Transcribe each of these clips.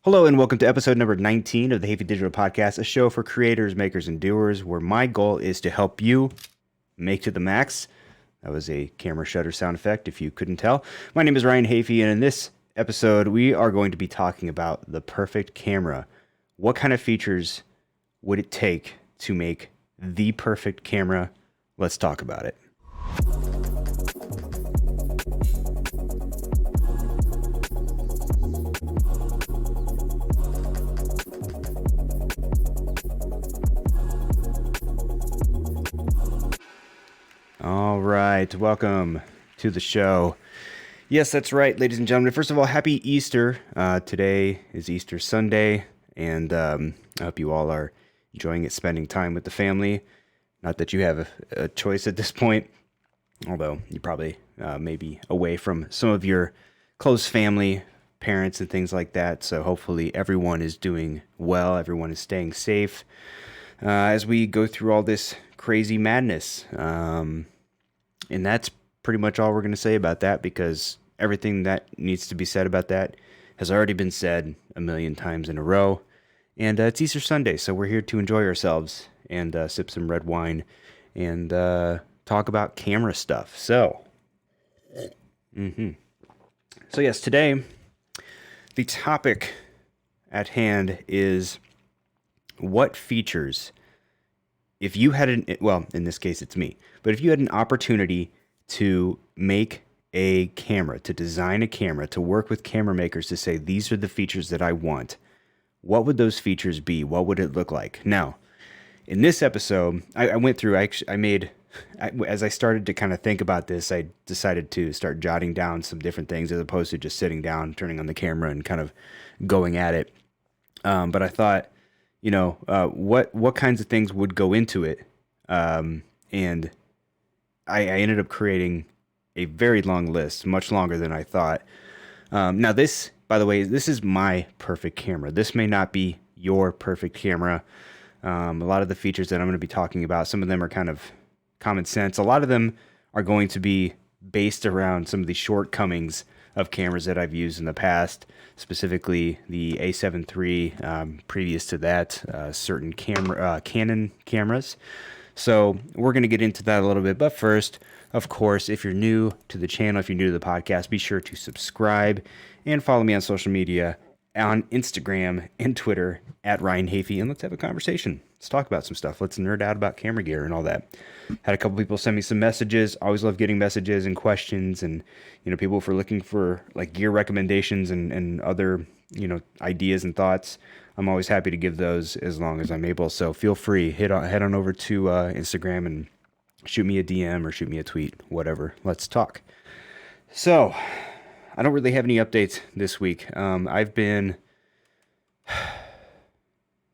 Hello and welcome to episode number 19 of the Hafey Digital Podcast, a show for creators, makers, and doers, where my goal is to help you make to the max. That was a camera shutter sound effect, if you couldn't tell. My name is Ryan Hafey, and in this episode, we are going to be talking about the perfect camera. What kind of features would it take to make the perfect camera? Let's talk about it. All right, welcome to the show. Yes, that's right, ladies and gentlemen. First of all, happy Easter. Today is Easter Sunday, and I hope you all are enjoying it, spending time with the family. Not that you have a choice at this point, although you probably may be away from some of your close family, parents, and things like that. So hopefully everyone is doing well, everyone is staying safe as we go through all this crazy madness. And that's pretty much all we're going to say about that, because everything that needs to be said about that has already been said a million times in a row. And it's Easter Sunday, so we're here to enjoy ourselves and sip some red wine and talk about camera stuff. So yes, today the topic at hand is what features, if you had in this case it's me, but if you had an opportunity to make a camera, to design a camera, to work with camera makers to say, these are the features that I want, what would those features be? What would it look like? Now, in this episode, I went through, as I started to kind of think about this, I decided to start jotting down some different things as opposed to just sitting down, turning on the camera and kind of going at it. But I thought, what kinds of things would go into it? And I ended up creating a very long list, much longer than I thought. Now this, by the way, this is my perfect camera. This may not be your perfect camera. A lot of the features that I'm going to be talking about, some of them are kind of common sense. A lot of them are going to be based around some of the shortcomings of cameras that I've used in the past, specifically the A7 III, previous to that, certain Canon cameras. So we're going to get into that a little bit. But first, of course, if you're new to the channel, if you're new to the podcast, be sure to subscribe and follow me on social media, on Instagram and Twitter at Ryan Hafey, and let's have a conversation. Let's talk about some stuff. Let's nerd out about camera gear and all that. Had a couple people send me some messages. Always love getting messages and questions, and people for looking for like gear recommendations and other ideas and thoughts. I'm always happy to give those as long as I'm able. So feel free, head on over to Instagram and shoot me a DM or shoot me a tweet, whatever. Let's talk. So I don't really have any updates this week. I've been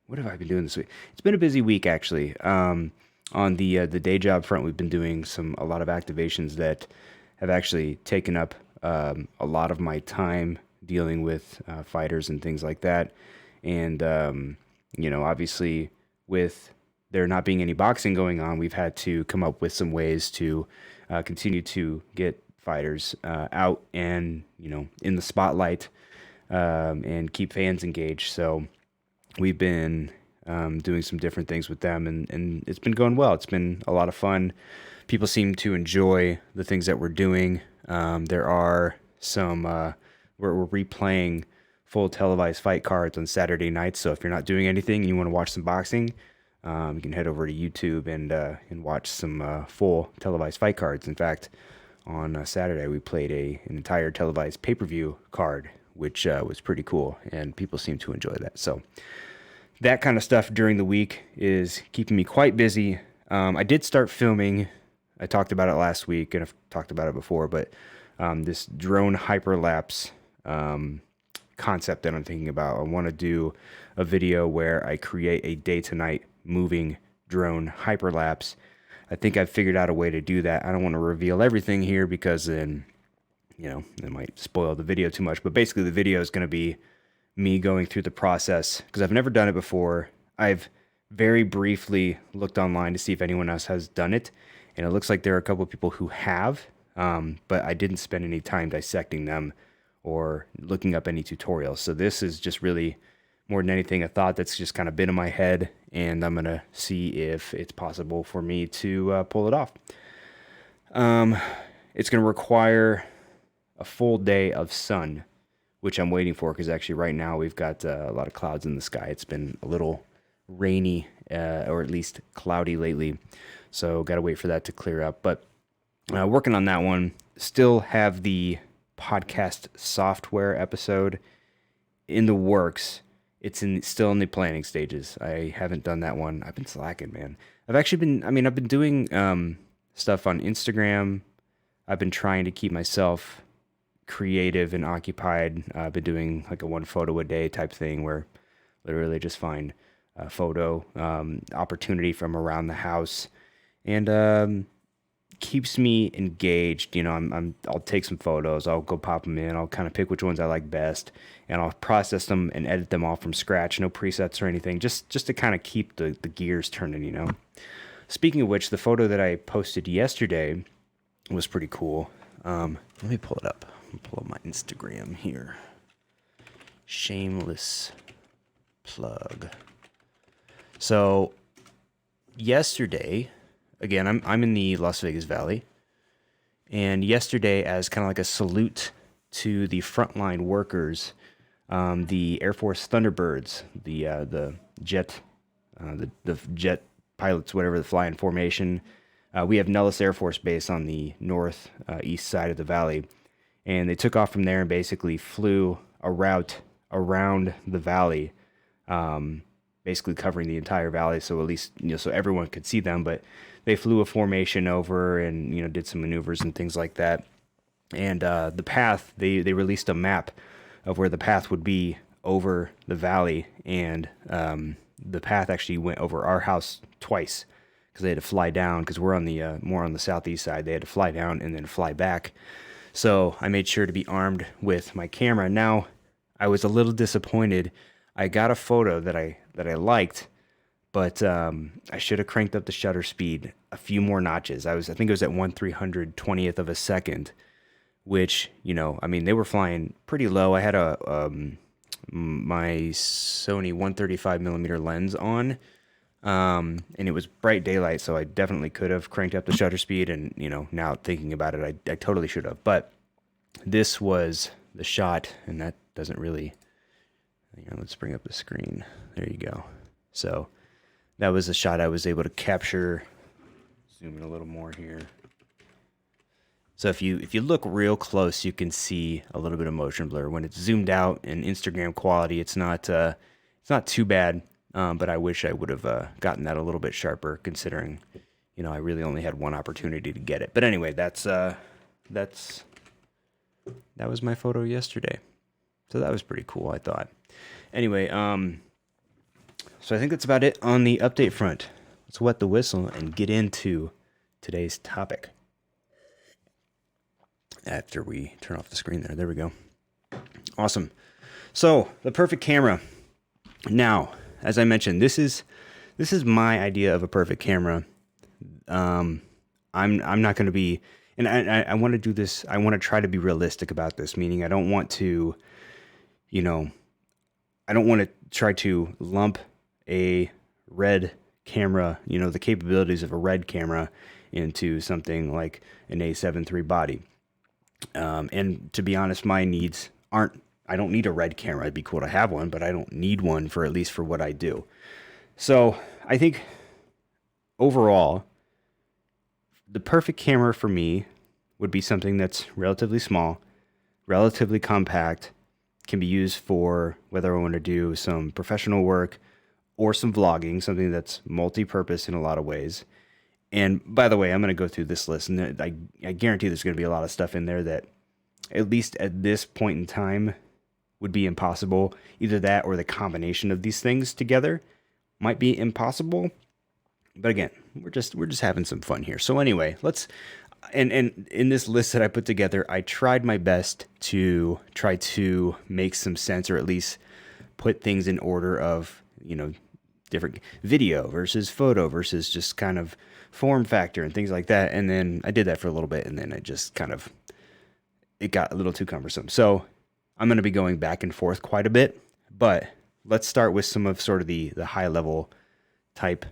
what have I been doing this week? It's been a busy week, actually. On the day job front, we've been doing a lot of activations that have actually taken up a lot of my time dealing with fighters and things like that. And obviously, with there not being any boxing going on, we've had to come up with some ways to continue to get fighters out and in the spotlight and keep fans engaged. So we've been doing some different things with them, and it's been going well. It's been a lot of fun. People seem to enjoy the things that we're doing. There are some we're replaying full televised fight cards on Saturday nights. So if you're not doing anything and you want to watch some boxing, you can head over to YouTube and watch some full televised fight cards. In fact, on Saturday we played an entire televised pay-per-view card, which was pretty cool, and people seem to enjoy that. So that kind of stuff during the week is keeping me quite busy. I did start filming. I talked about it last week, and I've talked about it before, but this drone hyperlapse concept that I'm thinking about. I want to do a video where I create a day-to-night moving drone hyperlapse. I think I've figured out a way to do that. I don't want to reveal everything here because then, it might spoil the video too much. But basically, the video is going to be me going through the process because I've never done it before. I've very briefly looked online to see if anyone else has done it, and it looks like there are a couple of people who have, but I didn't spend any time dissecting them or looking up any tutorials. So this is just really more than anything a thought that's just kind of been in my head, and I'm gonna see if it's possible for me to pull it off. It's gonna require a full day of sun, which I'm waiting for, because actually right now we've got a lot of clouds in the sky. It's been a little rainy, or at least cloudy lately, so got to wait for that to clear up. But working on that one. Still have the podcast software episode in the works. It's still in the planning stages. I haven't done that one. I've been slacking, man. I've been doing stuff on Instagram. I've been trying to keep myself creative and occupied. I've been doing like a 1 photo a day type thing, where literally just find a photo opportunity from around the house, and keeps me engaged. I'll take some photos, I'll go pop them in, I'll kind of pick which ones I like best, and I'll process them and edit them all from scratch, no presets or anything, just to kind of keep the gears turning. Speaking of which, the photo that I posted yesterday was pretty cool. Let me pull it up. I'll pull up my Instagram here. Shameless plug. So yesterday, again, I'm in the Las Vegas Valley, and yesterday, as kind of like a salute to the frontline workers, the Air Force Thunderbirds, the jet pilots, whatever, the fly in formation. We have Nellis Air Force Base on the north east side of the valley, and they took off from there and basically flew a route around the valley, basically covering the entire valley, so at least so everyone could see them, but they flew a formation over and did some maneuvers and things like that. And the path, they released a map of where the path would be over the valley, and the path actually went over our house twice, because they had to fly down, because we're on the more on the southeast side. They had to fly down and then fly back. So I made sure to be armed with my camera. Now, I was a little disappointed. I got a photo that I liked, but I should have cranked up the shutter speed a few more notches. I think it was at 1/320th of a second, which, they were flying pretty low. I had my Sony 135 millimeter lens on, and it was bright daylight, so I definitely could have cranked up the shutter speed, and, now thinking about it, I totally should have. But this was the shot, and that doesn't really... let's bring up the screen. There you go. So that was a shot I was able to capture. Zoom in a little more here. So if you look real close, you can see a little bit of motion blur. When it's zoomed out in Instagram quality, it's not too bad. But I wish I would have gotten that a little bit sharper, considering I really only had one opportunity to get it. But anyway, that was my photo yesterday. So that was pretty cool, I thought. Anyway, so I think that's about it on the update front. Let's wet the whistle and get into today's topic. After we turn off the screen there we go. Awesome. So the perfect camera. Now, as I mentioned, this is my idea of a perfect camera. I'm not going to be, and I want to do this. I want to try to be realistic about this, meaning I don't want to, I don't want to try to lump a red camera, the capabilities of a red camera, into something like an A7 III body. And to be honest, my needs aren't, I don't need a red camera. It'd be cool to have one, but I don't need one for, at least for what I do. So I think overall, the perfect camera for me would be something that's relatively small, relatively compact, can be used for whether I want to do some professional work or some vlogging, something that's multi-purpose in a lot of ways. And by the way, I'm going to go through this list, and I guarantee there's going to be a lot of stuff in there that, at least at this point in time, would be impossible. Either that or the combination of these things together might be impossible. But again, we're just having some fun here. So anyway, let's, and in this list that I put together, I tried my best to try to make some sense, or at least put things in order of, different video versus photo versus just kind of form factor and things like that. And then I did that for a little bit, and then I just kind of, it got a little too cumbersome. So I'm going to be going back and forth quite a bit, but let's start with some of sort of the high level type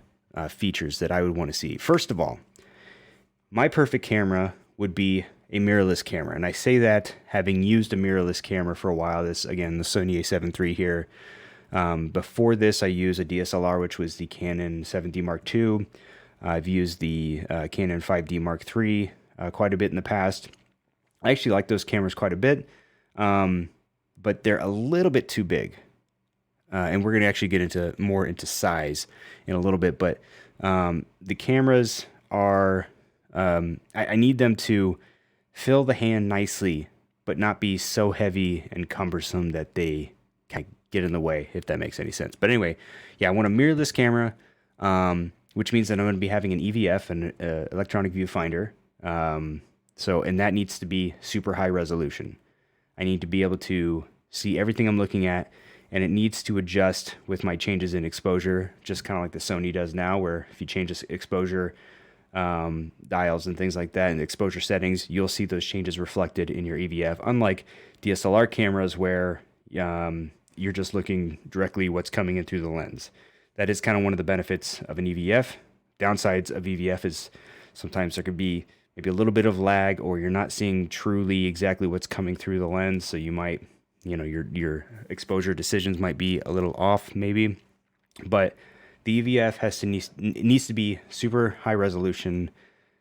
features that I would want to see. First of all, my perfect camera would be a mirrorless camera. And I say that having used a mirrorless camera for a while. This, again, the Sony a7 III here. Before this, I used a DSLR, which was the Canon 7D Mark II. I've used the Canon 5D Mark III quite a bit in the past. I actually like those cameras quite a bit, but they're a little bit too big. And we're going to actually get into more into size in a little bit. But the cameras are, I need them to fill the hand nicely, but not be so heavy and cumbersome that they kind of get in the way, if that makes any sense. But anyway, yeah, I want a mirrorless camera, which means that I'm going to be having an EVF, an electronic viewfinder. And that needs to be super high resolution. I need to be able to see everything I'm looking at, and it needs to adjust with my changes in exposure, just kind of like the Sony does now, where if you change this exposure dials and things like that and exposure settings, you'll see those changes reflected in your EVF, unlike DSLR cameras where you're just looking directly what's coming in through the lens. That is kind of one of the benefits of an EVF. Downsides of EVF is sometimes there could be maybe a little bit of lag, or you're not seeing truly exactly what's coming through the lens, so you might, your exposure decisions might be a little off maybe. But the EVF needs to be super high resolution.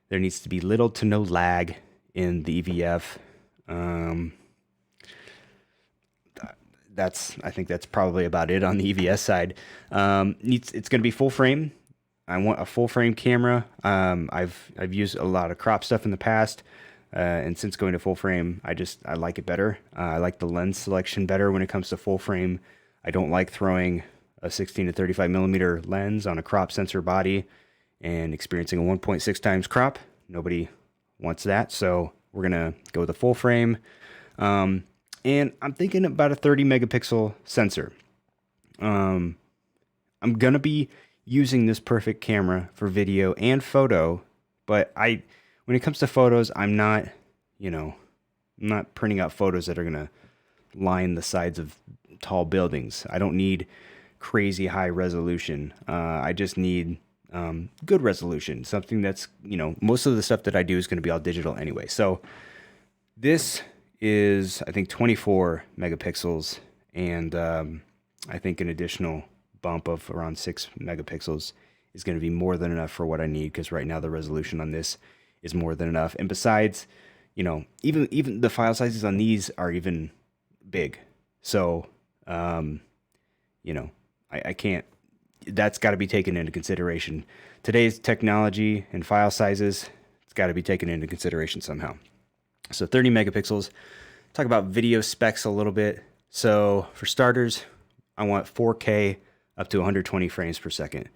There needs to be little to no lag in the EVF. I think that's probably about it on the EVS side. It's going to be full frame. I want a full frame camera. I've used a lot of crop stuff in the past, and since going to full frame, I like it better. I like the lens selection better when it comes to full frame. I don't like throwing a 16 to 35 millimeter lens on a crop sensor body and experiencing a 1.6 times crop. Nobody wants that, so we're gonna go with a full frame. And I'm thinking about a 30 megapixel sensor. I'm gonna be using this perfect camera for video and photo, but when it comes to photos, I'm not printing out photos that are gonna line the sides of tall buildings. I don't need crazy high resolution. I just need good resolution, something that's, most of the stuff that I do is going to be all digital anyway. So this is, I think, 24 megapixels, and I think an additional bump of around 6 megapixels is going to be more than enough for what I need, because right now the resolution on this is more than enough. And besides, even the file sizes on these are even big. So, I can't, that's got to be taken into consideration. Today's technology and file sizes, it's got to be taken into consideration somehow. So 30 megapixels. Talk about video specs a little bit. So for starters, I want 4K up to 120 frames per second.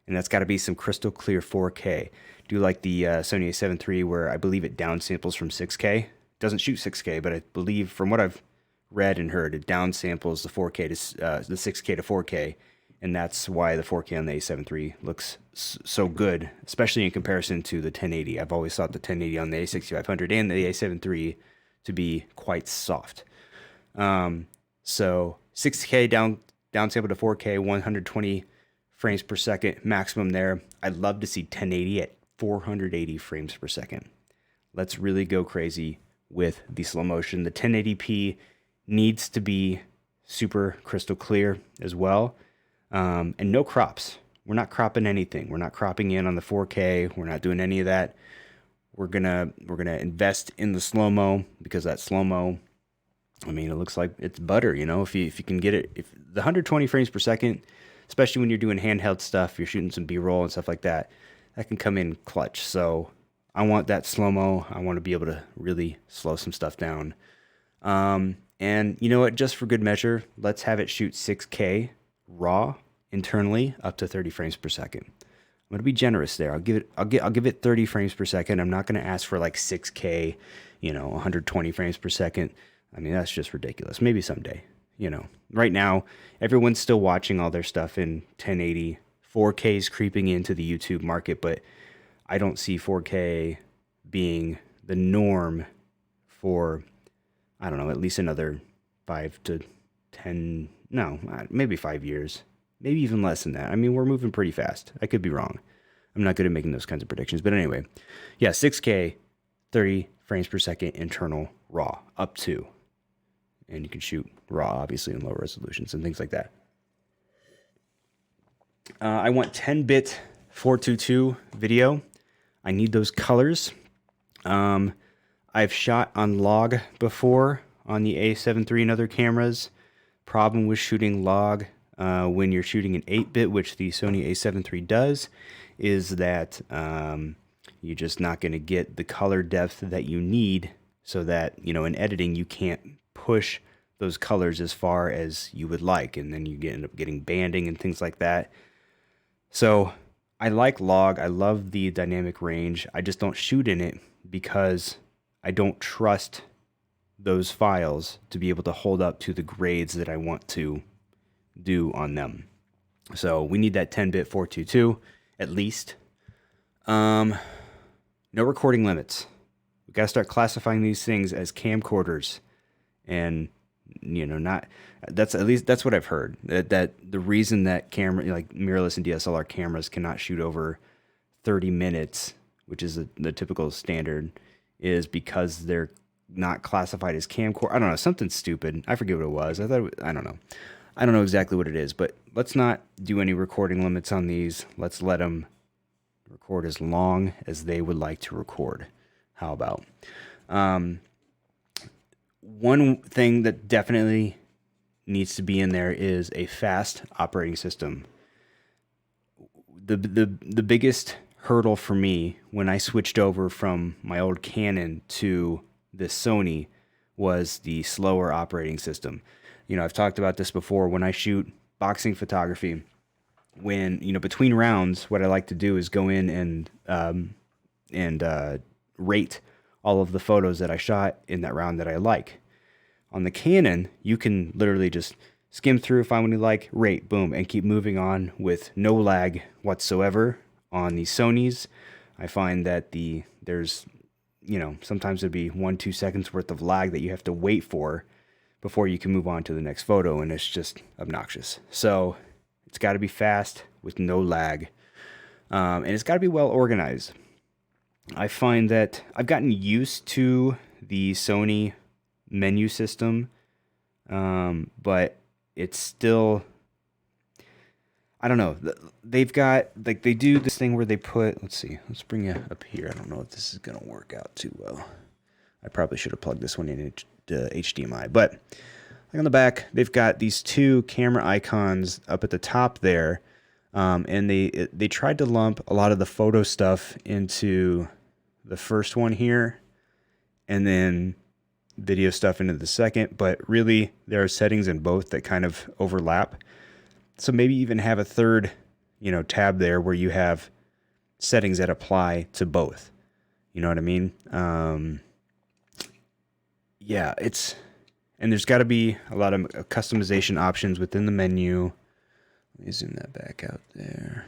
And that's got to be some crystal clear 4K. Do like the Sony a7 III, where I believe it downsamples from 6K. It doesn't shoot 6K, but I believe from what I've read and heard, it downsamples the 4K to the 6K to 4K, and that's why the 4K on the A7 III looks so good, especially in comparison to the 1080. I've always thought the 1080 on the A6500 and the A7 III to be quite soft. So 6K downsample to 4K, 120 frames per second maximum there. I'd love to see 1080 at 480 frames per second. Let's really go crazy with the slow motion. The 1080p needs to be super crystal clear as well, and no crops. We're not cropping anything. We're not cropping in on the 4K. We're not doing any of that. We're gonna invest in the slow-mo, because that slow-mo, I mean, it looks like it's butter. If you can get it, if the 120 frames per second, especially when you're doing handheld stuff, you're shooting some B-roll and stuff like that, that can come in clutch. So I want that slow-mo. I want to be able to really slow some stuff down. And you know what? Just for good measure, let's have it shoot 6K raw internally up to 30 frames per second. I'm going to be generous there. I'll give it 30 frames per second. I'm not going to ask for like 6K, 120 frames per second. I mean, that's just ridiculous. Maybe someday, Right now, everyone's still watching all their stuff in 1080. 4K is creeping into the YouTube market, but I don't see 4K being the norm for, I don't know, at least another 5 to 10, no, maybe 5 years, maybe even less than that. I mean, we're moving pretty fast. I could be wrong. I'm not good at making those kinds of predictions. But anyway, yeah, 6K, 30 frames per second internal RAW up to. And you can shoot RAW, obviously, in low resolutions and things like that. I want 10-bit 422 video. I need those colors. I've shot on log before on the A7 III and other cameras. Problem with shooting log when you're shooting an 8-bit, which the Sony A7 III does, is that you're just not going to get the color depth that you need, so that, in editing you can't push those colors as far as you would like, and then you end up getting banding and things like that. So I like log. I love the dynamic range. I just don't shoot in it because I don't trust those files to be able to hold up to the grades that I want to do on them. So we need that 10-bit 422 at least. No recording limits. We got to start classifying these things as camcorders, and not, that's at least that's what I've heard, that the reason that camera, like mirrorless and DSLR cameras, cannot shoot over 30 minutes, which is the typical standard, is because they're not classified as camcorder. I don't know, something stupid. I forget what it was. I don't know. I don't know exactly what it is, but let's not do any recording limits on these. Let's let them record as long as they would like to record. How about? One thing that definitely needs to be in there is a fast operating system. The biggest hurdle for me when I switched over from my old Canon to this Sony was the slower operating system. I've talked about this before. When I shoot boxing photography, when between rounds, what I like to do is go in and rate all of the photos that I shot in that round that I like. On the Canon, you can literally just skim through, find what you like, rate, boom, and keep moving on with no lag whatsoever. On the Sonys, I find that there's sometimes there'd be 1-2 seconds worth of lag that you have to wait for before you can move on to the next photo, and it's just obnoxious. So it's got to be fast with no lag, and it's got to be well organized. I find that I've gotten used to the Sony menu system, but it's still, I don't know. They've got, like, they do this thing where they put, let's bring it up here. I don't know if this is going to work out too well. I probably should have plugged this one in HDMI, but like on the back, they've got these two camera icons up at the top there. And they tried to lump a lot of the photo stuff into the first one here, and then video stuff into the second, but really there are settings in both that kind of overlap. So maybe even have a third, tab there where you have settings that apply to both. You know what I mean? Yeah, and there's got to be a lot of customization options within the menu. Let me zoom that back out there.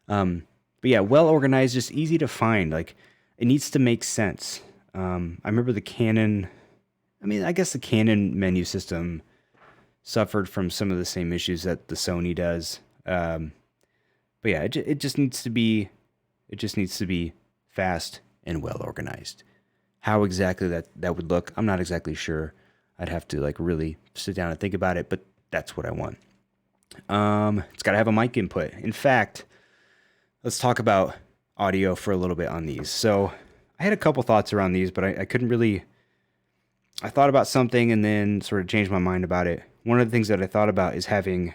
But yeah, well organized, just easy to find. Like, it needs to make sense. I remember the Canon, I guess the Canon menu system suffered from some of the same issues that the Sony does. But yeah, it just needs to be fast and well organized. How exactly that would look, I'm not exactly sure. I'd have to really sit down and think about it, but that's what I want. It's got to have a mic input. In fact, let's talk about audio for a little bit on these. So I had a couple thoughts around these, but I couldn't really, I thought about something and then sort of changed my mind about it. One of the things that I thought about is having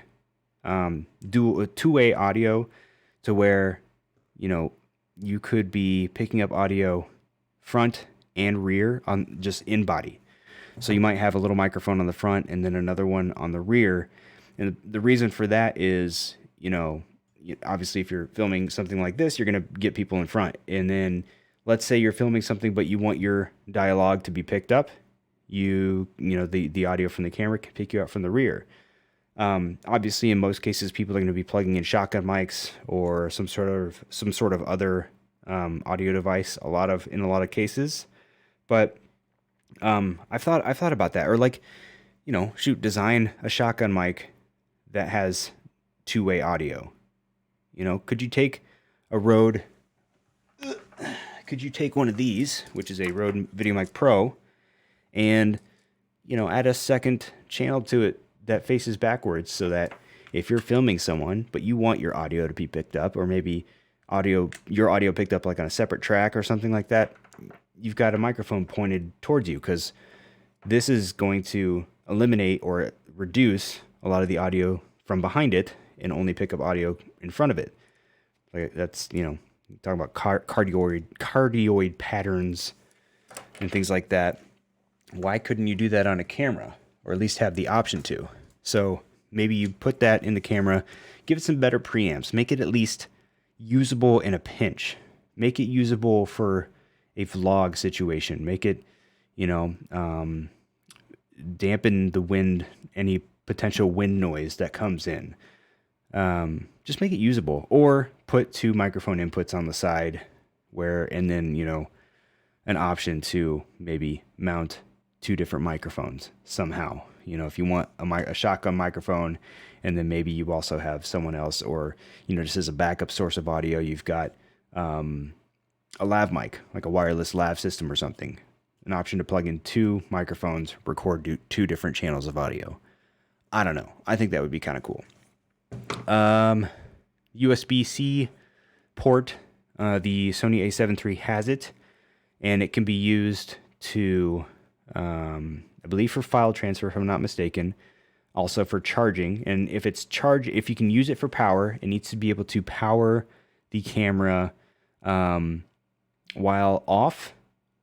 do a two-way audio, to where, you could be picking up audio front and rear on just in body. So you might have a little microphone on the front and then another one on the rear. And the reason for that is, obviously if you're filming something like this, you're going to get people in front. And then let's say you're filming something, but you want your dialogue to be picked up. The audio from the camera can pick you up from the rear. Obviously in most cases, people are going to be plugging in shotgun mics or some sort of other audio device in a lot of cases. But I've thought about that. Or design a shotgun mic that has two-way audio. Could you take one of these, which is a Rode VideoMic Pro, and, add a second channel to it that faces backwards so that if you're filming someone, but you want your audio to be picked up, or maybe your audio picked up like on a separate track or something like that, you've got a microphone pointed towards you, because this is going to eliminate or reduce a lot of the audio from behind it and only pick up audio in front of it. Like that's, talking about cardioid patterns and things like that. Why couldn't you do that on a camera, or at least have the option to? So maybe you put that in the camera, give it some better preamps, make it at least usable in a pinch, make it usable for a vlog situation, make it, dampen the wind, any potential wind noise that comes in. Just make it usable, or put two microphone inputs on the side and then, an option to maybe mount two different microphones somehow. If you want a shotgun microphone, and then maybe you also have someone else, or, just as a backup source of audio, you've got, a lav mic, like a wireless lav system or something, an option to plug in two microphones, record two different channels of audio. I don't know. I think that would be kind of cool. USB-C port, the Sony A7 III has it, and it can be used to, I believe for file transfer, if I'm not mistaken, also for charging. And if you can use it for power, it needs to be able to power the camera, while off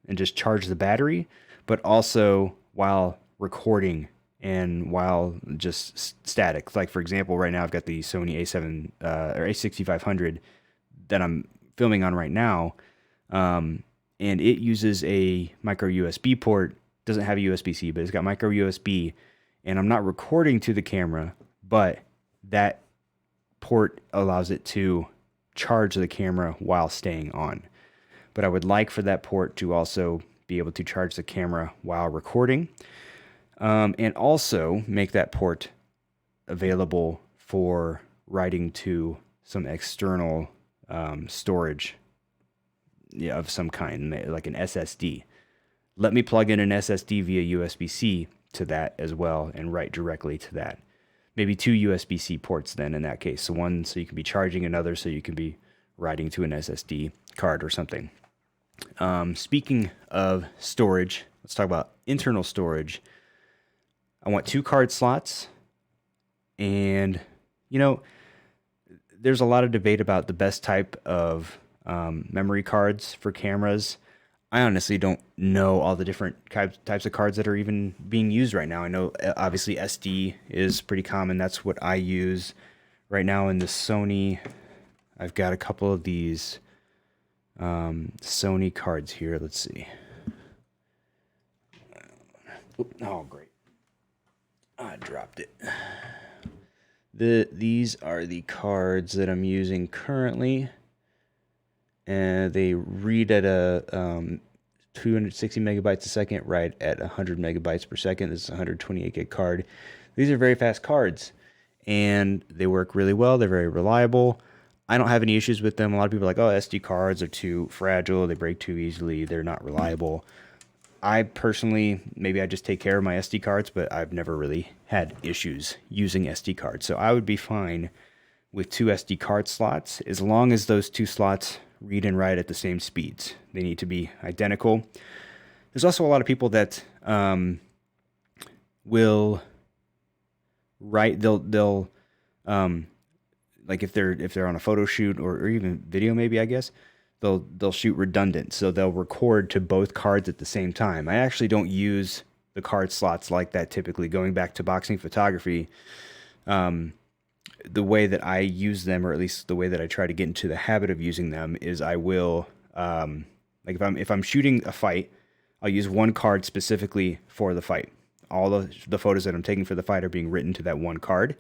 and just charge the battery, but also while recording and while just static. Like for example, right now I've got the Sony A7 or A6500 that I'm filming on right now, and it uses a micro USB port. Doesn't have a USB-C, but it's got micro USB, and I'm not recording to the camera, but that port allows it to charge the camera while staying on. But I would like for that port to also be able to charge the camera while recording, and also make that port available for writing to some external storage of some kind, like an SSD. Let me plug in an SSD via USB-C to that as well and write directly to that. Maybe two USB-C ports then in that case. So one so you can be charging, another so you can be writing to an SSD card or something. Speaking of storage, let's talk about internal storage. I want 2 card slots, and there's a lot of debate about the best type of memory cards for cameras. I honestly don't know all the different types of cards that are even being used right now. I know obviously SD is pretty common. That's what I use right now in the Sony. I've got a couple of these Sony cards here. Let's see. Oh, great. I dropped it. These are the cards that I'm using currently, and they read at a 260 megabytes a second, write at 100 megabytes per second. This is a 128 gig card. These are very fast cards, and they work really well. They're very reliable. I don't have any issues with them. A lot of people are like, oh, SD cards are too fragile. They break too easily. They're not reliable. I personally, maybe I just take care of my SD cards, but I've never really had issues using SD cards. So I would be fine with 2 SD card slots as long as those 2 slots read and write at the same speeds. They need to be identical. There's also a lot of people that will write, they'll like if they're on a photo shoot or even video, maybe, I guess, they'll shoot redundant. So they'll record to both cards at the same time. I actually don't use the card slots like that typically. Going back to boxing photography, the way that I use them, or at least the way that I try to get into the habit of using them, is I will, like if I'm shooting a fight, I'll use one card specifically for the fight. All the photos that I'm taking for the fight are being written to that one card.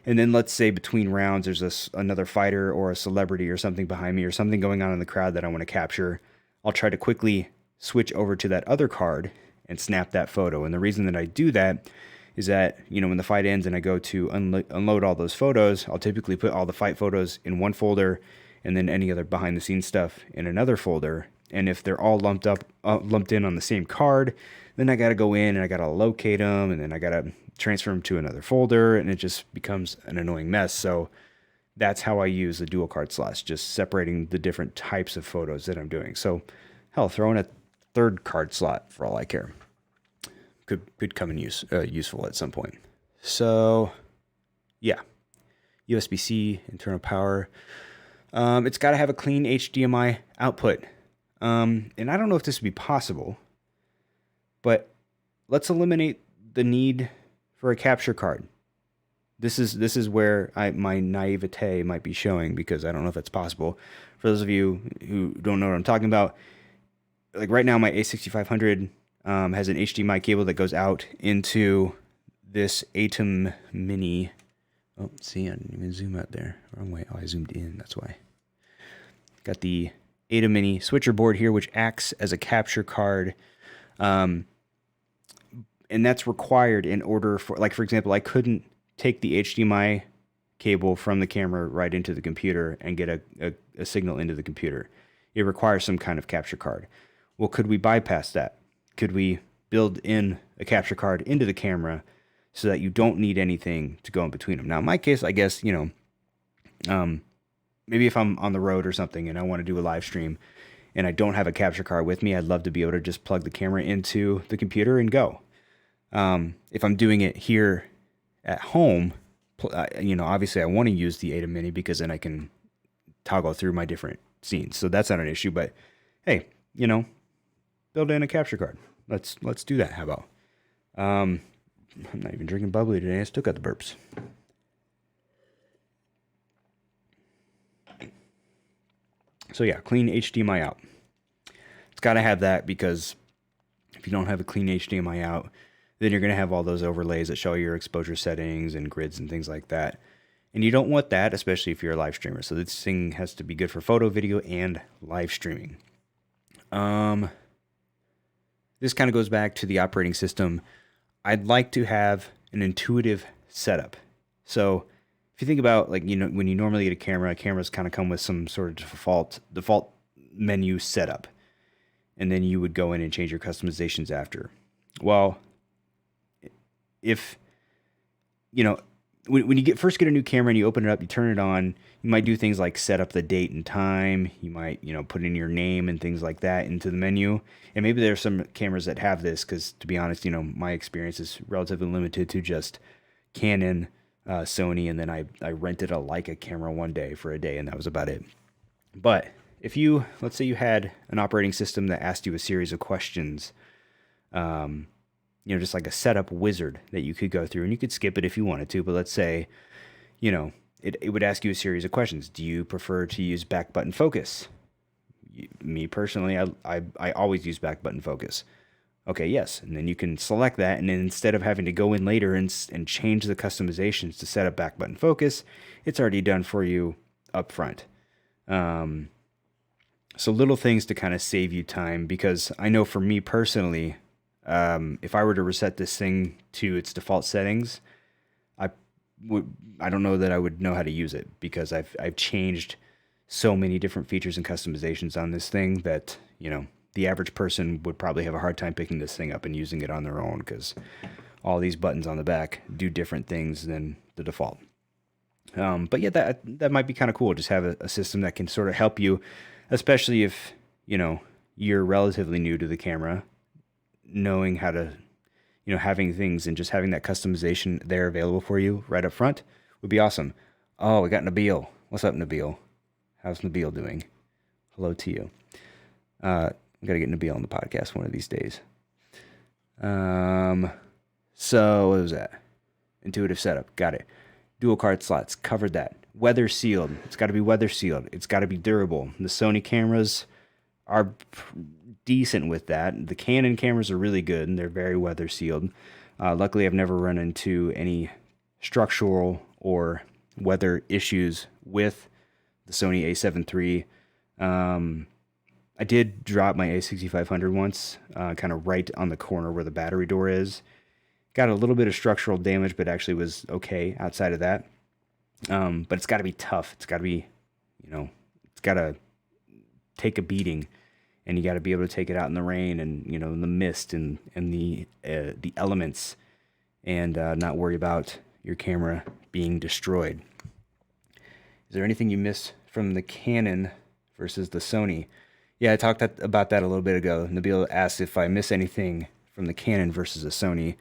And then let's say between rounds, there's another fighter or a celebrity or something behind me, or something going on in the crowd that I want to capture. I'll try to quickly switch over to that other card and snap that photo. And the reason that I do that is that, when the fight ends and I go to unload all those photos, I'll typically put all the fight photos in one folder and then any other behind the scenes stuff in another folder. And if they're all lumped in on the same card, then I got to go in and I got to locate them, and then I got to transfer them to another folder, and it just becomes an annoying mess. So that's how I use the dual card slots, just separating the different types of photos that I'm doing. So hell, throw in a third card slot for all I care. Could come in useful at some point. So yeah, USB-C, internal power. It's got to have a clean HDMI output. And I don't know if this would be possible, but let's eliminate the need for a capture card. This is where my naivete might be showing, because I don't know if that's possible. For those of you who don't know what I'm talking about, like right now my A6500 has an HDMI cable that goes out into this Atom Mini. Oh, see, I didn't even zoom out there. Wrong way. Oh, I zoomed in. That's why. Got the Atom Mini switcher board here, which acts as a capture card. And that's required in order for, like, for example, I couldn't take the HDMI cable from the camera right into the computer and get a signal into the computer. It requires some kind of capture card. Well, could we bypass that? Could we build in a capture card into the camera so that you don't need anything to go in between them? Now, in my case, I guess, maybe if I'm on the road or something and I want to do a live stream and I don't have a capture card with me, I'd love to be able to just plug the camera into the computer and go. If I'm doing it here at home, obviously I want to use the Atom Mini because then I can toggle through my different scenes. So that's not an issue, but hey, build in a capture card. Let's do that. How about? I'm not even drinking bubbly today. I still got the burps. So yeah, clean HDMI out. It's got to have that, because if you don't have a clean HDMI out, then you're going to have all those overlays that show your exposure settings and grids and things like that. And you don't want that, especially if you're a live streamer. So this thing has to be good for photo, video, and live streaming. This kind of goes back to the operating system. I'd like to have an intuitive setup. So if you think about, like, when you normally get a camera, cameras kind of come with some sort of default menu setup. And then you would go in and change your customizations after. Well, if, when you first get a new camera and you open it up, you turn it on, you might do things like set up the date and time. You might, put in your name and things like that into the menu. And maybe there are some cameras that have this, because to be honest, my experience is relatively limited to just Canon, Sony, and then I rented a Leica camera one day for a day, and that was about it. But if let's say you had an operating system that asked you a series of questions, just like a setup wizard that you could go through, and you could skip it if you wanted to, but let's say, it would ask you a series of questions. Do you prefer to use back button focus? Me personally, I always use back button focus. Okay, yes. And then you can select that, and then instead of having to go in later and change the customizations to set up back button focus, it's already done for you up front. So little things to kind of save you time, because I know for me personally, if I were to reset this thing to its default settings, I don't know that I would know how to use it, because I've changed so many different features and customizations on this thing that, the average person would probably have a hard time picking this thing up and using it on their own, because all these buttons on the back do different things than the default. But yeah, that might be kind of cool. Just have a system that can sort of help you, especially if, you're relatively new to the camera, knowing how to, having things and just having that customization there available for you right up front would be awesome. Oh, we got Nabil. What's up, Nabil? How's Nabil doing? Hello to you. I got to get Nabil on the podcast one of these days. So what was that? Intuitive setup. Got it. Dual card slots. Covered that. Weather sealed. It's got to be weather sealed. It's got to be durable. The Sony cameras are decent with that. The Canon cameras are really good, and they're very weather sealed. Luckily, I've never run into any structural or weather issues with the Sony a7 III. I did drop my A6500 once, kind of right on the corner where the battery door is. got a little bit of structural damage, but actually was okay outside of that. But it's got to be tough. It's got to be, it's got to take a beating, and you got to be able to take it out in the rain and, in the mist and the elements, and not worry about your camera being destroyed. Is there anything you miss from the Canon versus the Sony? Yeah, I talked about that a little bit ago. Nabil asked if I miss anything from the Canon versus the Sony.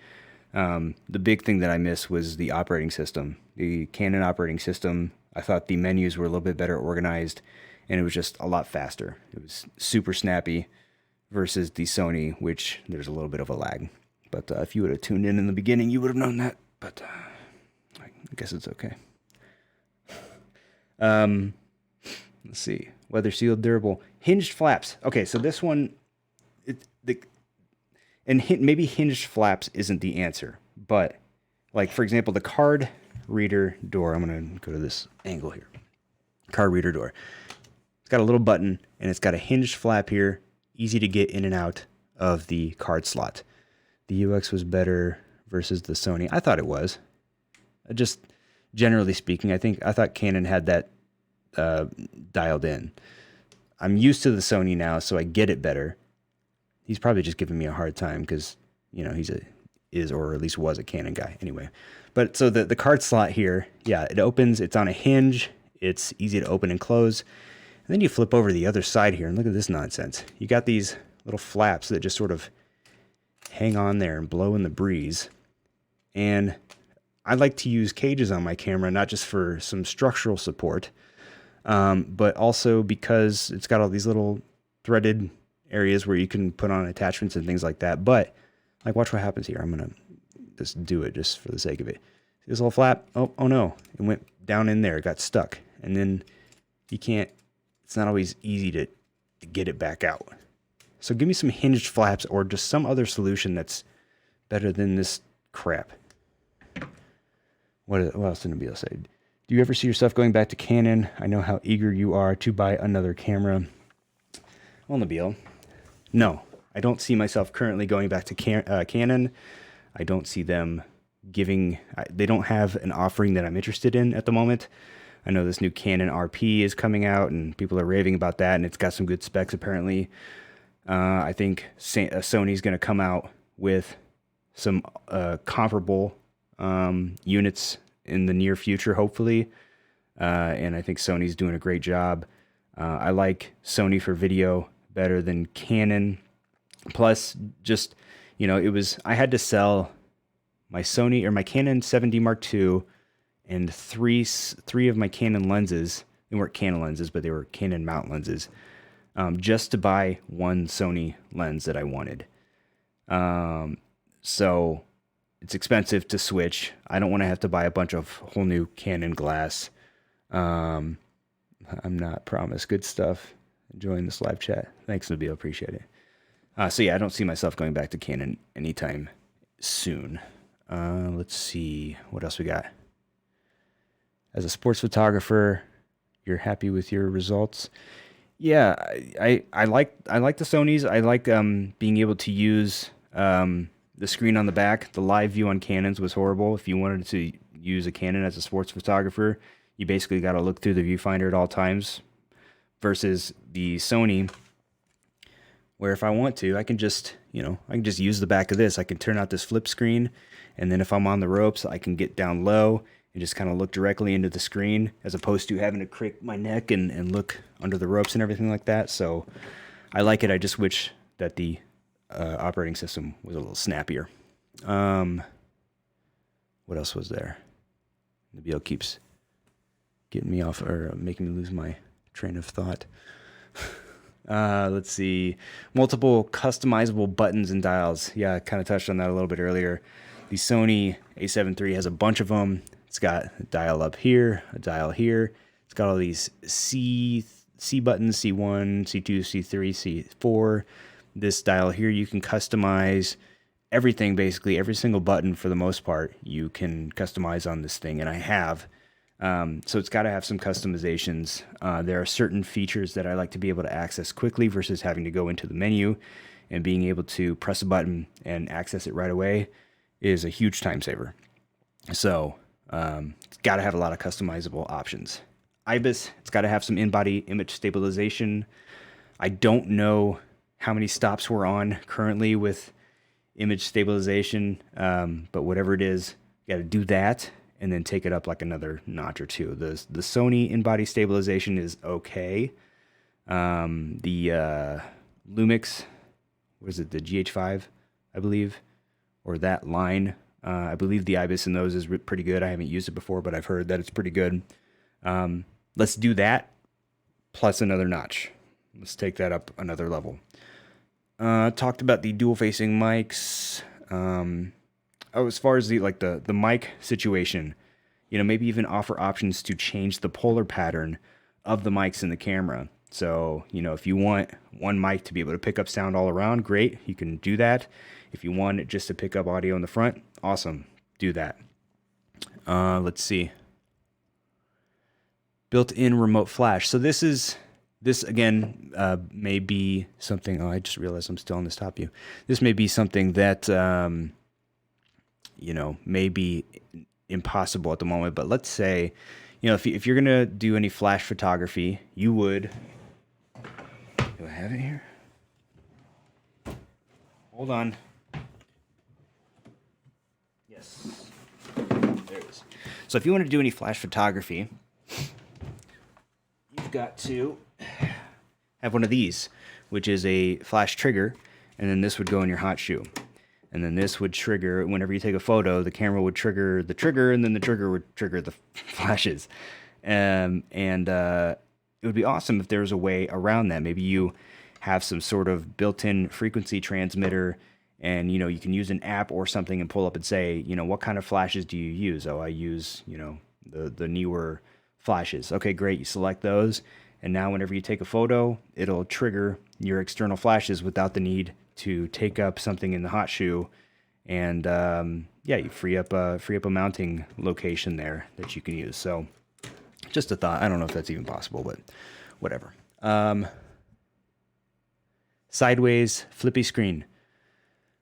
The big thing that I missed was the operating system. The Canon operating system, I thought the menus were a little bit better organized, and it was just a lot faster. It was super snappy versus the Sony, which there's a little bit of a lag. But if you would have tuned in the beginning, you would have known that. But I guess it's okay. Let's see. Weather sealed, durable, hinged flaps. Okay, so this one, maybe hinged flaps isn't the answer, but like for example, the card reader door. I'm gonna go to this angle here. Card reader door. It's got a little button and it's got a hinged flap here, easy to get in and out of the card slot. The UX was better versus the Sony. I thought it was. Just generally speaking, I thought Canon had that dialed in. I'm used to the Sony now, so I get it better. He's probably just giving me a hard time because, he's or at least was a Canon guy anyway. But so the card slot here, yeah, it opens, it's on a hinge, it's easy to open and close. And then you flip over to the other side here and look at this nonsense. You got these little flaps that just sort of hang on there and blow in the breeze. And I like to use cages on my camera, not just for some structural support, but also because it's got all these little threaded areas where you can put on attachments and things like that. But like, watch what happens here. I'm going to just do it just for the sake of it. See this little flap? Oh no. It went down in there. It got stuck. And then it's not always easy to get it back out. So give me some hinged flaps or just some other solution that's better than this crap. What else did Nabil say? Do you ever see yourself going back to Canon? I know how eager you are to buy another camera. Well, Nabil, no, I don't see myself currently going back to Canon. I don't see them they don't have an offering that I'm interested in at the moment. I know this new Canon RP is coming out and people are raving about that, and it's got some good specs apparently. I think Sony's going to come out with some comparable units in the near future, hopefully. And I think Sony's doing a great job. I like Sony for video better than Canon. Plus, just, I had to sell my Canon 7D Mark II and three of my Canon lenses. They weren't Canon lenses, but they were Canon mount lenses, just to buy one Sony lens that I wanted. So it's expensive to switch. I don't want to have to buy a bunch of whole new Canon glass. I'm not promised. Good stuff. Enjoying this live chat. Thanks, Nabil. Appreciate it. So yeah, I don't see myself going back to Canon anytime soon. Let's see what else we got. As a sports photographer, you're happy with your results? Yeah, I like the Sonys. I like being able to use the screen on the back. The live view on Canons was horrible. If you wanted to use a Canon as a sports photographer, you basically got to look through the viewfinder at all times. Versus the Sony, where if I want to, I can just use the back of this. I can turn out this flip screen, and then if I'm on the ropes, I can get down low and just kind of look directly into the screen, as opposed to having to crick my neck and look under the ropes and everything like that. So I like it. I just wish that the operating system was a little snappier. What else was there? Nabil keeps getting me off, or making me lose my train of thought. Let's see. Multiple customizable buttons and dials. Yeah, I kind of touched on that a little bit earlier. The Sony A7 III has a bunch of them. It's got a dial up here, a dial here. It's got all these C buttons, C1, C2, C3, C4. This dial here, you can customize everything, basically. Every single button, for the most part, you can customize on this thing, and I have. So it's got to have some customizations. There are certain features that I like to be able to access quickly versus having to go into the menu and being able to press a button and access it right away is a huge time saver. So it's got to have a lot of customizable options. IBIS, it's got to have some in-body image stabilization. I don't know how many stops we're on currently with image stabilization, but whatever it is, you got to do that and then take it up like another notch or two. The Sony in-body stabilization is okay. The Lumix, was it the GH5, I believe, or that line? I believe the IBIS in those is pretty good. I haven't used it before, but I've heard that it's pretty good. Let's do that plus another notch. Let's take that up another level. Talked about the dual-facing mics. As far as the mic situation, maybe even offer options to change the polar pattern of the mics in the camera. So, if you want one mic to be able to pick up sound all around, great, you can do that. If you want it just to pick up audio in the front, awesome, do that. Let's see. Built-in remote flash. So this again may be something. Oh, I just realized I'm still on this top view. This may be something that may be impossible at the moment. But let's say, if you're gonna do any flash photography, you would. Do I have it here? Hold on. Yes. There it is. So if you want to do any flash photography, you've got to have one of these, which is a flash trigger, and then this would go in your hot shoe. And then this would trigger, whenever you take a photo, the camera would trigger the trigger, and then the trigger would trigger the flashes. It would be awesome if there was a way around that. Maybe you have some sort of built-in frequency transmitter, and you can use an app or something and pull up and say, what kind of flashes do you use? Oh, I use the newer flashes. Okay, great. You select those, and now whenever you take a photo, it'll trigger your external flashes without the need to take up something in the hot shoe. And you free up a mounting location there that you can use. So just a thought. I don't know if that's even possible, but whatever. Sideways flippy screen.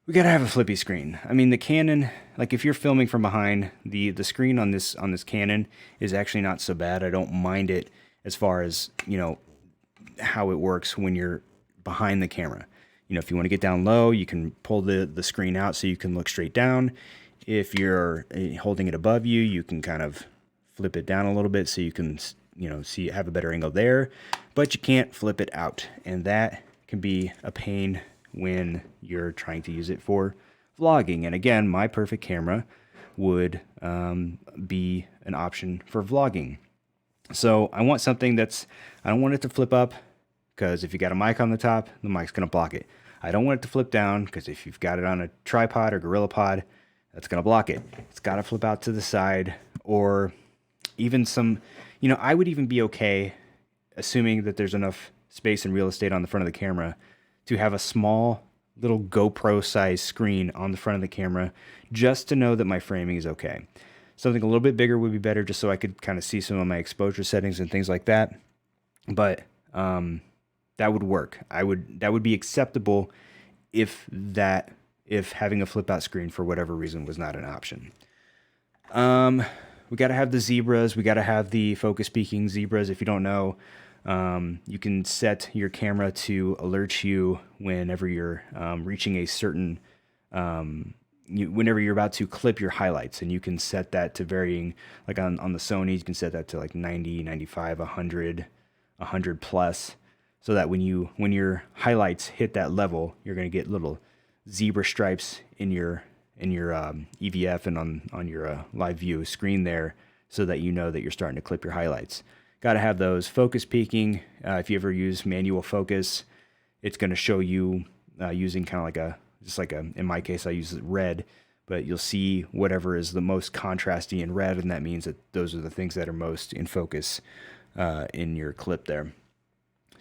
We gotta have a flippy screen. I mean, the Canon, like if you're filming from behind, the screen on this Canon is actually not so bad. I don't mind it as far as how it works when you're behind the camera. If you want to get down low, you can pull the screen out so you can look straight down. If you're holding it above you, you can kind of flip it down a little bit so you can have a better angle there. But you can't flip it out, and that can be a pain when you're trying to use it for vlogging. And again, my perfect camera would be an option for vlogging. So I want something I don't want it to flip up, because if you got a mic on the top, the mic's going to block it. I don't want it to flip down, because if you've got it on a tripod or GorillaPod, that's going to block it. It's got to flip out to the side, or even some, I would even be okay, assuming that there's enough space and real estate on the front of the camera, to have a small little GoPro size screen on the front of the camera, just to know that my framing is okay. Something a little bit bigger would be better, just so I could kind of see some of my exposure settings and things like that. But that would work. That would be acceptable if having a flip out screen for whatever reason was not an option. We got to have the zebras. We got to have the focus peaking zebras. If you don't know, you can set your camera to alert you whenever you're reaching a certain, whenever you're about to clip your highlights, and you can set that to varying, like on the Sony, you can set that to like 90, 95, 100 plus, so that when your highlights hit that level, you're going to get little zebra stripes in your EVF and on your live view screen there, so that you know that you're starting to clip your highlights. Got to have those. Focus peaking. If you ever use manual focus, it's going to show you using kind of in my case, I use red, but you'll see whatever is the most contrasty in red, and that means that those are the things that are most in focus in your clip there.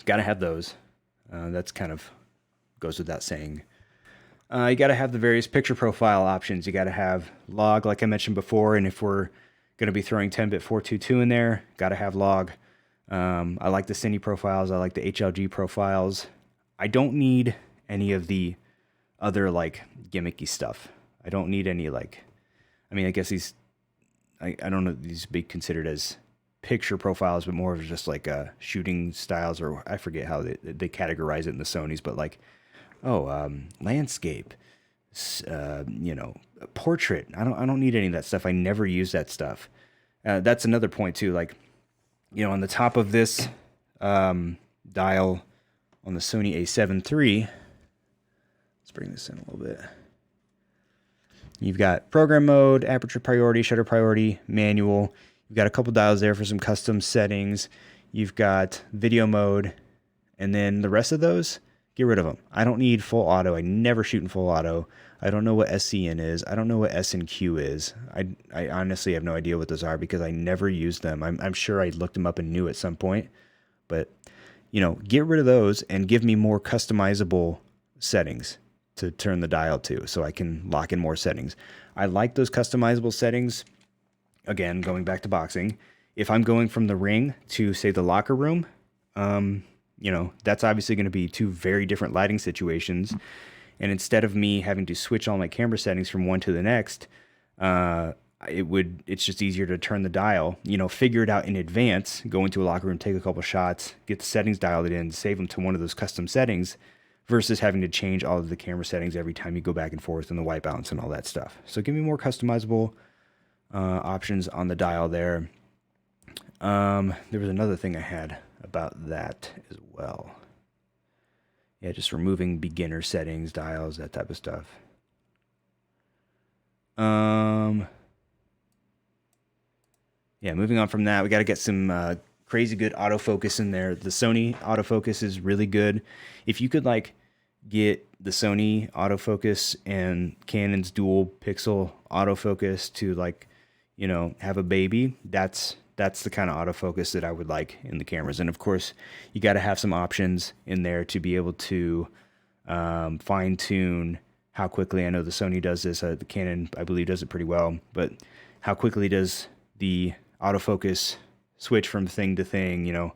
Got to have those. That's kind of goes without saying. You got to have the various picture profile options. You got to have log, like I mentioned before, and if we're going to be throwing 10-bit 422 in there, got to have log. I like the Cine profiles. I like the HLG profiles. I don't need any of the other like gimmicky stuff. I don't need any like, I mean, I guess I don't know, these be considered as picture profiles, but more of just like shooting styles, or I forget how they categorize it in the Sonys, but like, landscape, portrait. I don't need any of that stuff. I never use that stuff. That's another point too. Like, on the top of this dial on the Sony A7 III, let's bring this in a little bit. You've got program mode, aperture priority, shutter priority, manual. You've got a couple dials there for some custom settings. You've got video mode, and then the rest of those, get rid of them. I don't need full auto. I never shoot in full auto. I don't know what SCN is. I don't know what SNQ is. I honestly have no idea what those are because I never used them. I'm sure I looked them up and knew at some point, but get rid of those and give me more customizable settings to turn the dial to, so I can lock in more settings. I like those customizable settings. Again, going back to boxing, if I'm going from the ring to, say, the locker room, that's obviously going to be two very different lighting situations. And instead of me having to switch all my camera settings from one to the next, it's just easier to turn the dial, figure it out in advance, go into a locker room, take a couple shots, get the settings dialed in, save them to one of those custom settings, versus having to change all of the camera settings every time you go back and forth and the white balance and all that stuff. So give me more customizable options on the dial there. There was another thing I had about that as well. Yeah, just removing beginner settings, dials, that type of stuff. Yeah, moving on from that, we got to get some crazy good autofocus in there. The Sony autofocus is really good. If you could get the Sony autofocus and Canon's dual pixel autofocus to have a baby, that's the kind of autofocus that I would like in the cameras. And of course, you got to have some options in there to be able to fine tune how quickly. I know the Sony does this. The Canon, I believe, does it pretty well. But how quickly does the autofocus switch from thing to thing? If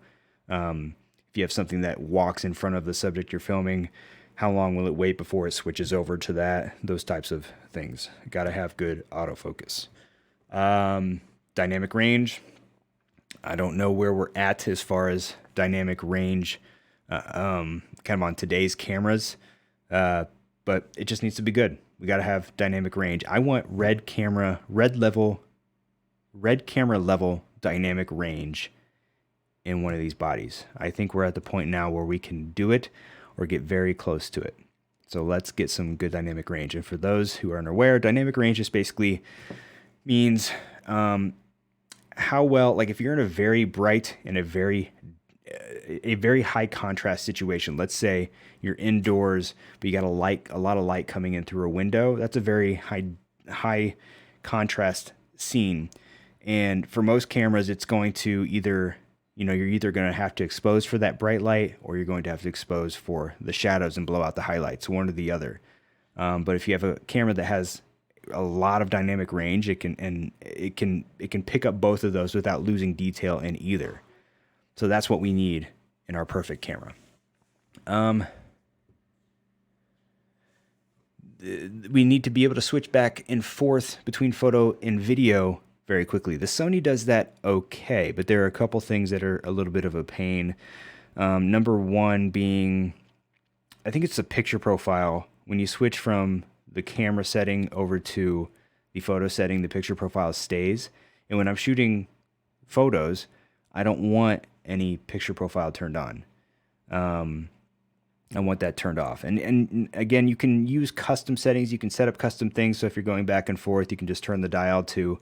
you have something that walks in front of the subject you're filming, how long will it wait before it switches over to that? Those types of things. Got to have good autofocus. Dynamic range. I don't know where we're at as far as dynamic range, kind of on today's cameras, but it just needs to be good. We got to have dynamic range. I want red camera level dynamic range in one of these bodies. I think we're at the point now where we can do it or get very close to it. So let's get some good dynamic range. And for those who are unaware, dynamic range just basically means how well, if you're in a very bright and a very high contrast situation. Let's say you're indoors, but you got a lot of light coming in through a window. That's a very high contrast scene. And for most cameras, it's going to you're either going to have to expose for that bright light, or you're going to have to expose for the shadows and blow out the highlights, one or the other. But if you have a camera that has a lot of dynamic range, it can pick up both of those without losing detail in either. So that's what we need in our perfect camera. We need to be able to switch back and forth between photo and video very quickly. The Sony does that okay, but there are a couple things that are a little bit of a pain. Number one being, I think it's the picture profile. When you switch from the camera setting over to the photo setting, the picture profile stays. And when I'm shooting photos, I don't want any picture profile turned on. I want that turned off. And again, you can use custom settings. You can set up custom things. So if you're going back and forth, you can just turn the dial to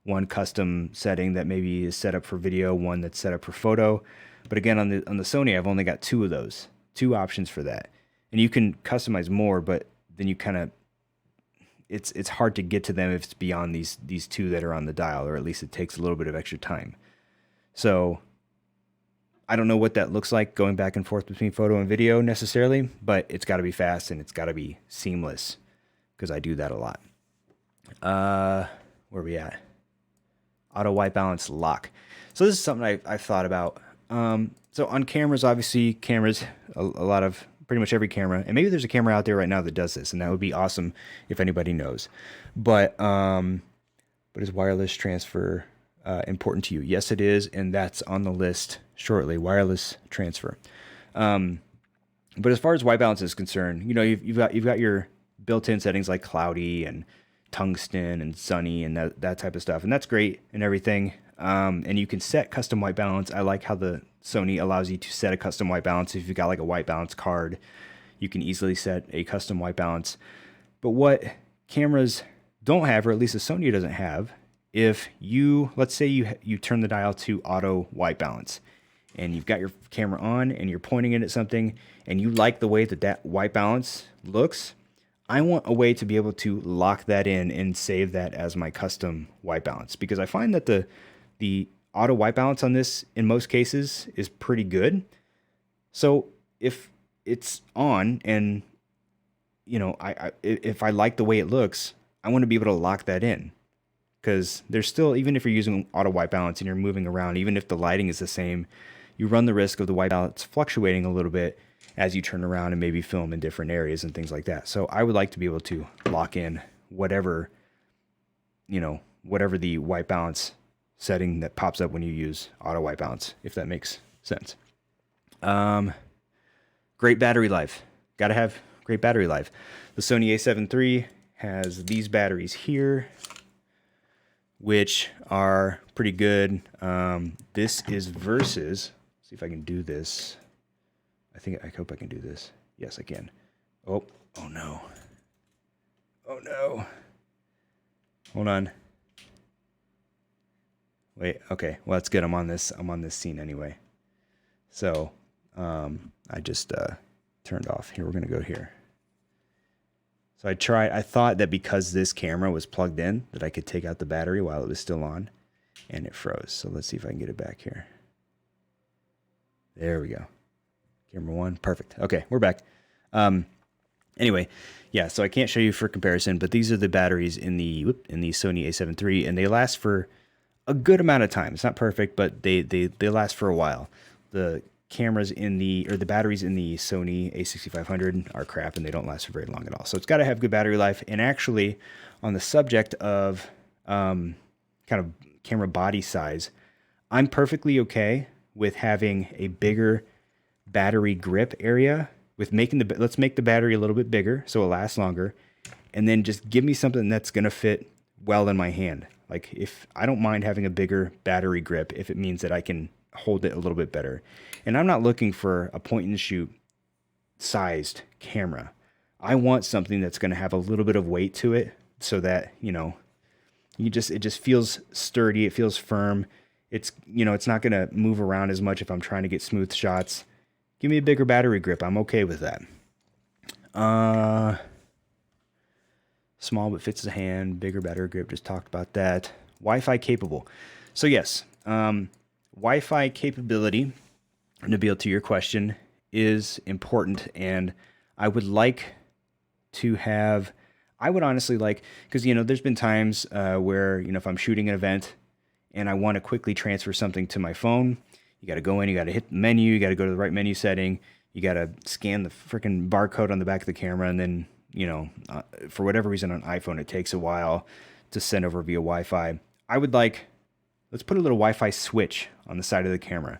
one custom setting that maybe is set up for video, one that's set up for photo. But again, on the Sony, I've only got two of those, two options for that. And you can customize more, but then you kind of, it's hard to get to them if it's beyond these two that are on the dial, or at least it takes a little bit of extra time. So I don't know what that looks like going back and forth between photo and video necessarily, but it's got to be fast and it's got to be seamless, because I do that a lot. Where are we at? Auto white balance lock. So this is something I've thought about. So on cameras, obviously a lot of pretty much every camera, and maybe there's a camera out there right now that does this, and that would be awesome if anybody knows. But is wireless transfer important to you? Yes, it is, and that's on the list shortly. Wireless transfer. But as far as white balance is concerned, you've got your built-in settings like cloudy and tungsten and sunny and that type of stuff, and that's great and everything. And you can set custom white balance. I like how the Sony allows you to set a custom white balance. If you've got like a white balance card, you can easily set a custom white balance. But what cameras don't have, or at least the Sony doesn't have, if let's say you turn the dial to auto white balance, and you've got your camera on and you're pointing it at something and you like the way that white balance looks, I want a way to be able to lock that in and save that as my custom white balance, because I find that the auto white balance on this in most cases is pretty good. So if it's on and if I like the way it looks, I want to be able to lock that in, because there's still, even if you're using auto white balance and you're moving around, even if the lighting is the same, you run the risk of the white balance fluctuating a little bit as you turn around and maybe film in different areas and things like that. So I would like to be able to lock in whatever the white balance setting that pops up when you use auto white balance, if that makes sense. Great battery life. Got to have great battery life. The Sony a7 III has these batteries here, which are pretty good. This is versus, see if I can do this. I hope I can do this. Yes, I can. Oh no. Hold on. Wait, okay. Well, that's good. I'm on this scene anyway. So, I just turned off. Here, we're going to go here. So I thought that because this camera was plugged in that I could take out the battery while it was still on, and it froze. So let's see if I can get it back here. There we go. Camera 1, perfect. Okay, we're back. Anyway, yeah, so I can't show you for comparison, but these are the batteries in the Sony a7 III, and they last for a good amount of time. It's not perfect, but they last for a while. The cameras the batteries in the Sony a6500 are crap, and they don't last for very long at all. So it's got to have good battery life. And actually, on the subject of kind of camera body size, I'm perfectly okay with having a bigger battery grip area, with let's make the battery a little bit bigger so it lasts longer, and then just give me something that's going to fit well in my hand. Like, if I don't mind having a bigger battery grip if it means that I can hold it a little bit better. And I'm not looking for a point and shoot sized camera. I want something that's going to have a little bit of weight to it, so that, it just feels sturdy. It feels firm. It's not going to move around as much if I'm trying to get smooth shots. Give me a bigger battery grip. I'm okay with that. Small but fits the hand. Bigger battery grip. Just talked about that. Wi-Fi capable. So yes, Wi-Fi capability, to be able to your question, is important, and I would honestly like, because there's been times where if I'm shooting an event and I want to quickly transfer something to my phone, you got to go in, you got to hit the menu, you got to go to the right menu setting, you got to scan the freaking barcode on the back of the camera, and then for whatever reason on iPhone it takes a while to send over via Wi-Fi. Let's put a little Wi-Fi switch on the side of the camera,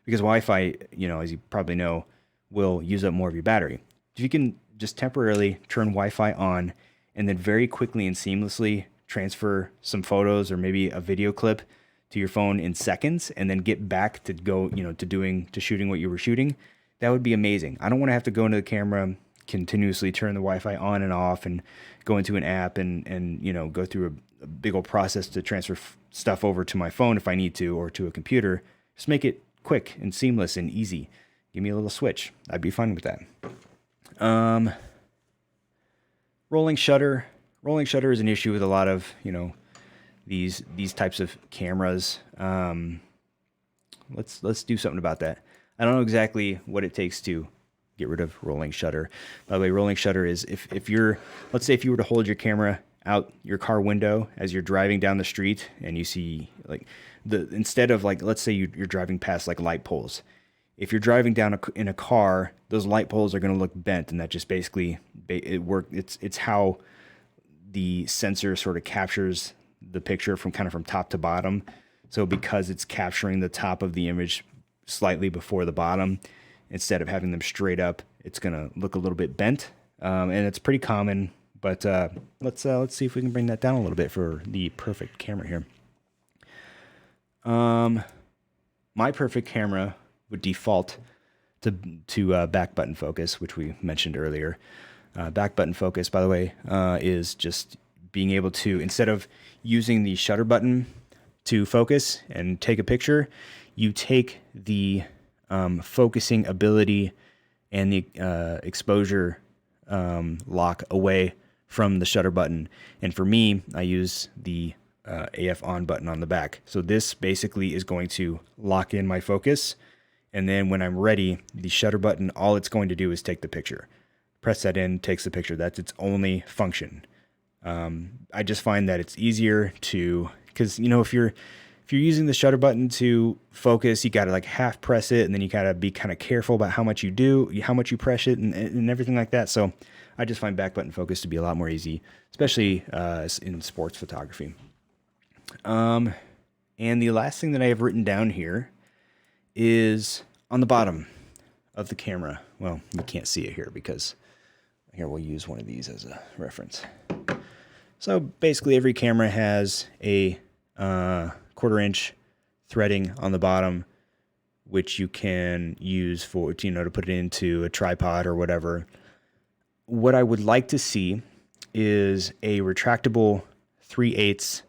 because Wi-Fi, as you probably know, will use up more of your battery. If you can just temporarily turn Wi-Fi on and then very quickly and seamlessly transfer some photos or maybe a video clip to your phone in seconds, and then get back to to shooting what you were shooting, that would be amazing. I don't want to have to go into the camera, continuously turn the Wi-Fi on and off, and go into an app and go through a big old process to transfer stuff over to my phone if I need to, or to a computer. Just make it quick and seamless and easy. Give me a little switch. I'd be fine with that. Rolling shutter. Rolling shutter is an issue with a lot of, these types of cameras. Let's do something about that. I don't know exactly what it takes to get rid of rolling shutter. By the way, rolling shutter is let's say if you were to hold your camera out your car window as you're driving down the street, and you see instead of let's say you're driving past light poles, if you're driving down in a car, those light poles are going to look bent, and that just basically it's how the sensor sort of captures the picture from top to bottom. So because it's capturing the top of the image slightly before the bottom, instead of having them straight up, it's going to look a little bit bent. And it's pretty common, but let's see if we can bring that down a little bit for the perfect camera here. My perfect camera would default to back button focus, which we mentioned earlier. Back button focus, by the way, is just being able to, instead of using the shutter button to focus and take a picture, you take the focusing ability and the exposure lock away from the shutter button. And for me, I use the AF on button on the back. So this basically is going to lock in my focus. And then when I'm ready, the shutter button, all it's going to do is take the picture. Press that in, takes the picture. That's its only function. I just find that it's easier to, because if you're using the shutter button to focus, you got to like half press it, and then you got to be kind of careful about how much you press it, and everything like that. So I just find back button focus to be a lot more easy, especially in sports photography. And the last thing that I have written down here is on the bottom of the camera. Well, you can't see it here because here we'll use one of these as a reference. So basically every camera has a 1/4-inch threading on the bottom, which you can use for, to put it into a tripod or whatever. What I would like to see is a retractable 3/8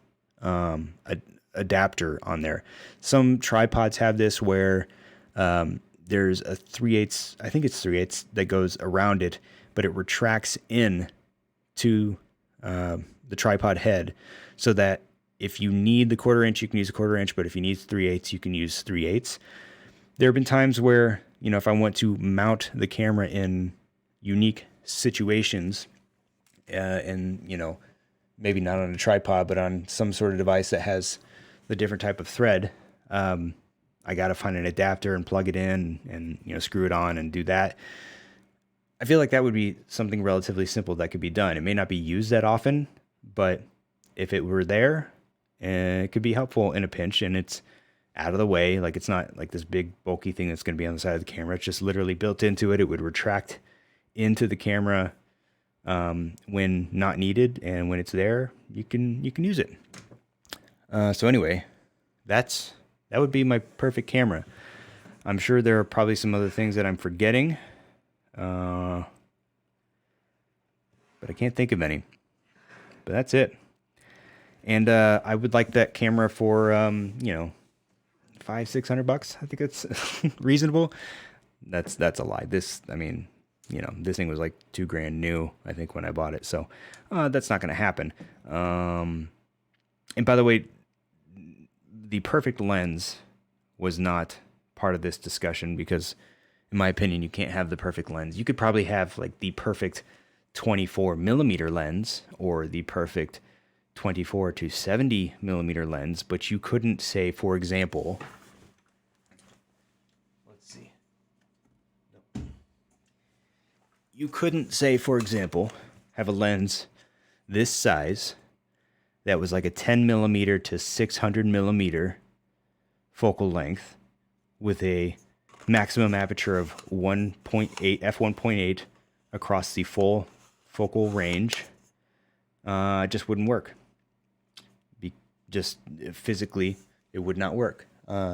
adapter on there. Some tripods have this where there's a 3/8, I think it's 3/8 that goes around it, but it retracts in to the tripod head, so that if you need the 1/4-inch, you can use a 1/4-inch, but if you need 3/8, you can use 3/8. There have been times where, if I want to mount the camera in unique situations, and, maybe not on a tripod, but on some sort of device that has the different type of thread, I got to find an adapter and plug it in and, screw it on and do that. I feel like that would be something relatively simple that could be done. It may not be used that often, but if it were there, it could be helpful in a pinch, and it's out of the way. Like, it's not like this big bulky thing that's going to be on the side of the camera. It's just literally built into it. It would retract into the camera when not needed, and when it's there, you can use it. So anyway, that would be my perfect camera. I'm sure there are probably some other things that I'm forgetting, but I can't think of any. But that's it. And I would like that camera for $500-600. I think that's reasonable. That's a lie. This thing was like $2,000 new, I think, when I bought it. So that's not going to happen. And by the way, the perfect lens was not part of this discussion, because in my opinion, you can't have the perfect lens. You could probably have like the perfect 24 millimeter lens or the perfect 24 to 70 millimeter lens, but you couldn't say, for example, you couldn't say, for example, have a lens this size that was like a 10 millimeter to 600 millimeter focal length with a maximum aperture of 1.8 f1.8 across the full focal range. It just wouldn't work. Just physically, it would not work.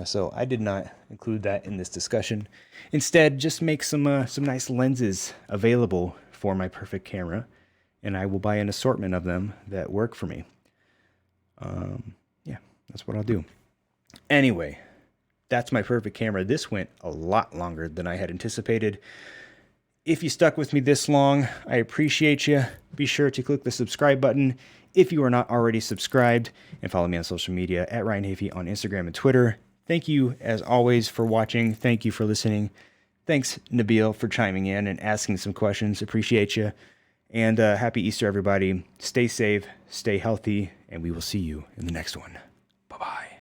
So I did not include that in this discussion. Instead, just make some nice lenses available for my perfect camera, and I will buy an assortment of them that work for me. Yeah, that's what I'll do. Anyway, that's my perfect camera. This went a lot longer than I had anticipated. If you stuck with me this long, I appreciate you. Be sure to click the subscribe button if you are not already subscribed, and follow me on social media at Ryan Hafey on Instagram and Twitter. Thank you, as always, for watching. Thank you for listening. Thanks, Nabil, for chiming in and asking some questions. Appreciate you. And happy Easter, everybody. Stay safe, stay healthy, and we will see you in the next one. Bye-bye.